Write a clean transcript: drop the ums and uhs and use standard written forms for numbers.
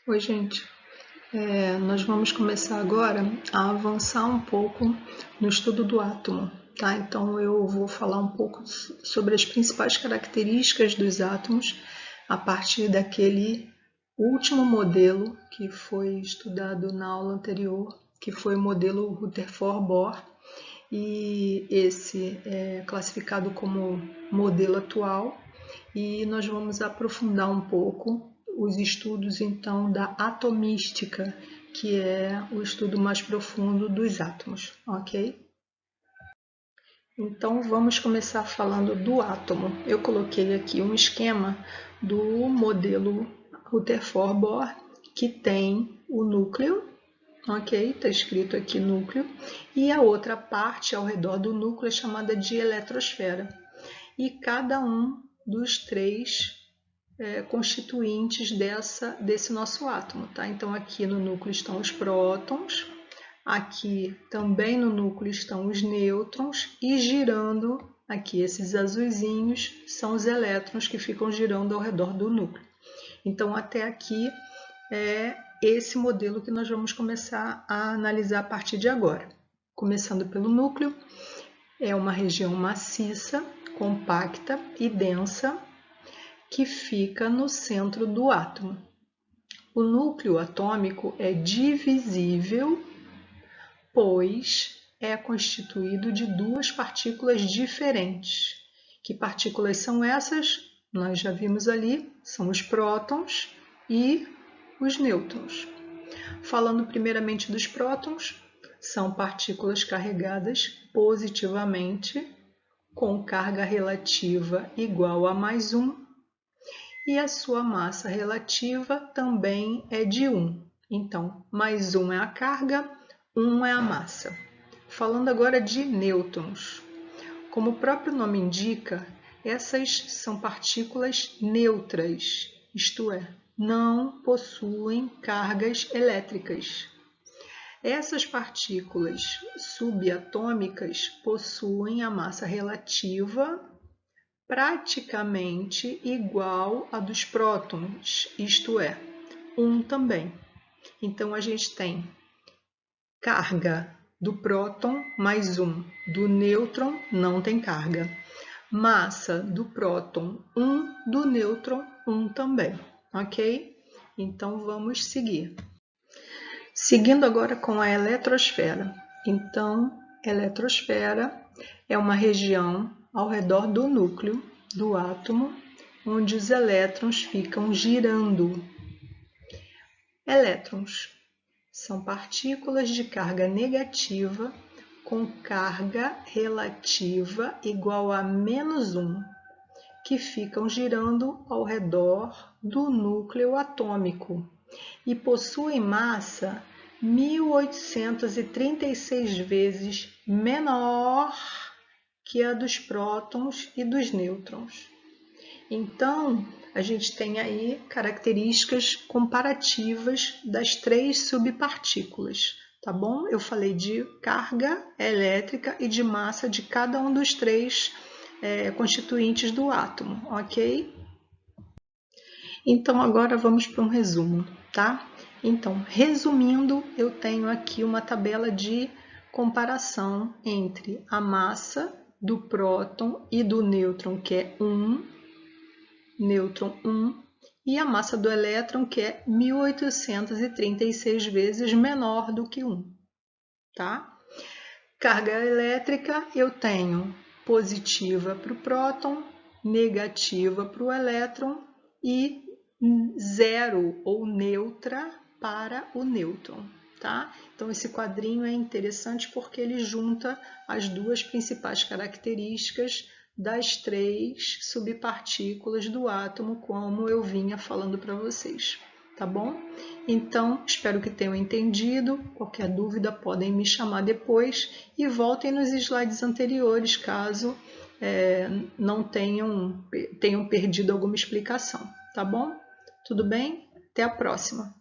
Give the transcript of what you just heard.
Oi, gente. Nós vamos começar agora a avançar um pouco no estudo do átomo, tá? Então eu vou falar um pouco sobre as principais características dos átomos a partir daquele último modelo que foi estudado na aula anterior, que foi o modelo Rutherford-Bohr, e esse é classificado como modelo atual, e nós vamos aprofundar um pouco os estudos então da atomística, que é o estudo mais profundo dos átomos, ok? Então vamos começar falando do átomo. Eu coloquei aqui um esquema do modelo Rutherford-Bohr, que tem o núcleo, ok? Está escrito aqui núcleo, e a outra parte ao redor do núcleo é chamada de eletrosfera. E cada um dos três constituintes desse nosso átomo, tá? Então aqui no núcleo estão os prótons, aqui também no núcleo estão os nêutrons e girando aqui esses azuisinhos são os elétrons que ficam girando ao redor do núcleo. Então até aqui é esse modelo que nós vamos começar a analisar a partir de agora. Começando pelo núcleo, é uma região maciça, compacta e densa, que fica no centro do átomo. O núcleo atômico é divisível, pois é constituído de duas partículas diferentes. Que partículas são essas? Nós já vimos ali, são os prótons e os nêutrons. Falando primeiramente dos prótons, são partículas carregadas positivamente, com carga relativa igual a mais 1, e a sua massa relativa também é de 1. Então, mais 1 é a carga, 1 é a massa. Falando agora de nêutrons. Como o próprio nome indica, essas são partículas neutras, isto é, não possuem cargas elétricas. Essas partículas subatômicas possuem a massa relativa praticamente igual à dos prótons, isto é, 1 também. Então a gente tem carga do próton mais 1, do nêutron não tem carga. Massa do próton 1, do nêutron 1 também, ok? Então vamos seguir. Seguindo agora com a eletrosfera. Então, eletrosfera é uma região ao redor do núcleo do átomo, onde os elétrons ficam girando. Elétrons são partículas de carga negativa com carga relativa igual a -1, que ficam girando ao redor do núcleo atômico e possuem massa 1836 vezes menor que a dos prótons e dos nêutrons. Então, a gente tem aí características comparativas das três subpartículas, tá bom? Eu falei de carga elétrica e de massa de cada um dos três constituintes do átomo, ok? Então, agora vamos para um resumo, tá? Então, resumindo, eu tenho aqui uma tabela de comparação entre a massa do próton e do nêutron, que é 1, nêutron 1, e a massa do elétron, que é 1836 vezes menor do que 1, tá? Carga elétrica, eu tenho positiva para o próton, negativa para o elétron e 0 ou neutra para o nêutron, tá? Então esse quadrinho é interessante porque ele junta as duas principais características das três subpartículas do átomo, como eu vinha falando para vocês, tá bom? Então, espero que tenham entendido. Qualquer dúvida podem me chamar depois e voltem nos slides anteriores, caso não tenham perdido alguma explicação, tá bom? Tudo bem? Até a próxima!